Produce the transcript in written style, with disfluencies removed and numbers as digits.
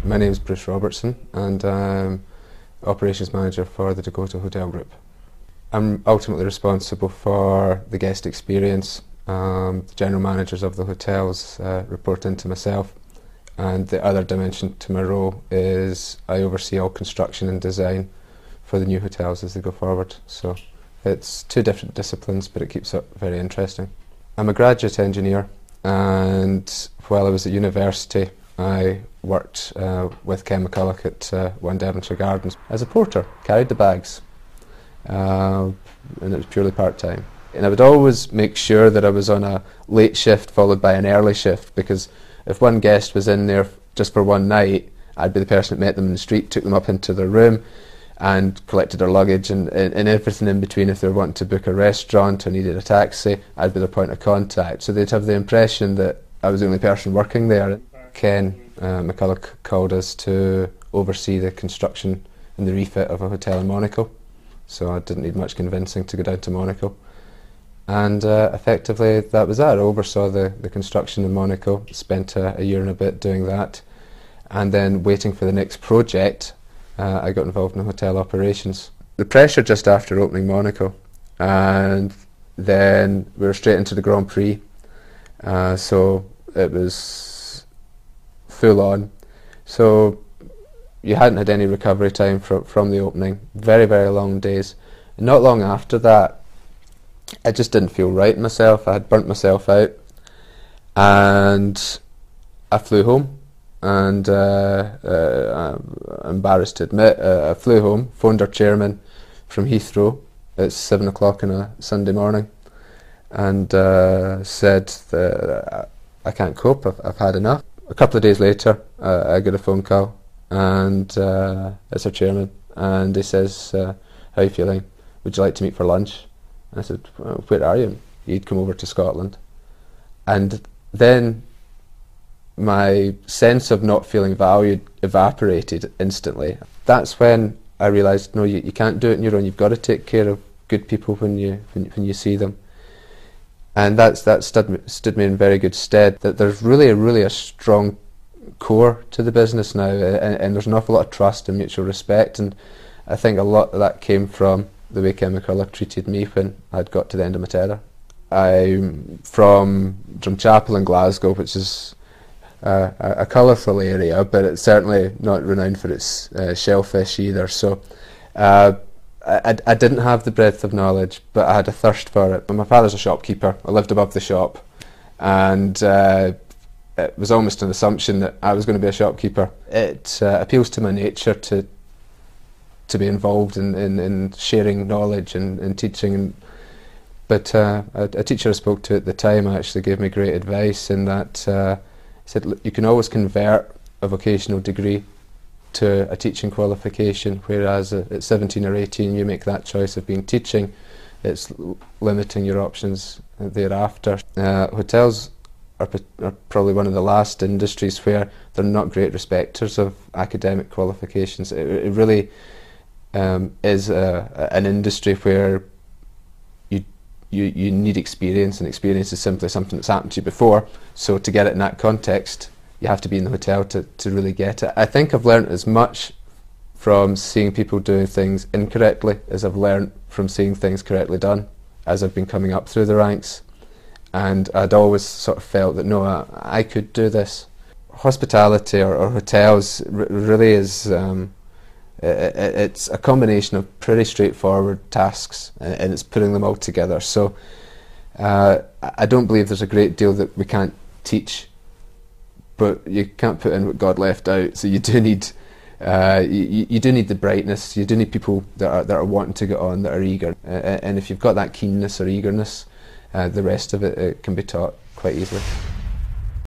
My name is Bruce Robertson and I'm Operations Manager for the Dakota Hotel Group. I'm ultimately responsible for the guest experience. The general managers of the hotels report into myself, and the other dimension to my role is I oversee all construction and design for the new hotels as they go forward. So it's two different disciplines, but it keeps it very interesting. I'm a graduate engineer, and while I was at university I worked with Ken McCulloch at One Devonshire Gardens as a porter, carried the bags, and it was purely part-time. And I would always make sure that I was on a late shift followed by an early shift, because if one guest was in there just for one night, I'd be the person that met them in the street, took them up into their room and collected their luggage and everything in between. If they were wanting to book a restaurant or needed a taxi, I'd be their point of contact. So they'd have the impression that I was the only person working there. Ken McCulloch called us to oversee the construction and the refit of a hotel in Monaco. So I didn't need much convincing to go down to Monaco. And effectively that was that. I oversaw the construction in Monaco, spent a year and a bit doing that. And then waiting for the next project, I got involved in hotel operations. The pressure just after opening Monaco, and then we were straight into the Grand Prix. So it was full on. So you hadn't had any recovery time from the opening. Very, very long days. And not long after that, I just didn't feel right in myself. I had burnt myself out, and I flew home. And I'm embarrassed to admit, I flew home, phoned our chairman from Heathrow at 7 o'clock on a Sunday morning, and said that I can't cope, I've had enough. A couple of days later, I got a phone call, and it's our chairman, and he says, how are you feeling? Would you like to meet for lunch? And I said, well, where are you? He'd come over to Scotland. And then my sense of not feeling valued evaporated instantly. That's when I realised, no, you can't do it on your own. You've got to take care of good people when you see them. And that stood me in very good stead. That there's really a strong core to the business now, and there's an awful lot of trust and mutual respect. And I think a lot of that came from the way Ken McCulloch treated me when I'd got to the end of my tether. I'm from Drumchapel in Glasgow, which is a colourful area, but it's certainly not renowned for its shellfish either. So I didn't have the breadth of knowledge, but I had a thirst for it. My father's a shopkeeper. I lived above the shop, and it was almost an assumption that I was going to be a shopkeeper. It appeals to my nature to be involved in sharing knowledge and teaching. But a teacher I spoke to at the time actually gave me great advice in that he said, look, you can always convert a vocational degree to a teaching qualification, whereas at 17 or 18 you make that choice of being teaching. It's limiting your options thereafter. Hotels are probably one of the last industries where they're not great respecters of academic qualifications. It really is an industry where you need experience, and experience is simply something that's happened to you before. So to get it in that context, you have to be in the hotel to really get it. I think I've learnt as much from seeing people doing things incorrectly as I've learnt from seeing things correctly done as I've been coming up through the ranks. And I'd always sort of felt that, no, I could do this. Hospitality or hotels really is it's a combination of pretty straightforward tasks, and it's putting them all together. So I don't believe there's a great deal that we can't teach, but you can't put in what God left out. So you do need you do need the brightness. You do need people that are wanting to get on, that are eager, and if you've got that keenness or eagerness, the rest of it can be taught quite easily.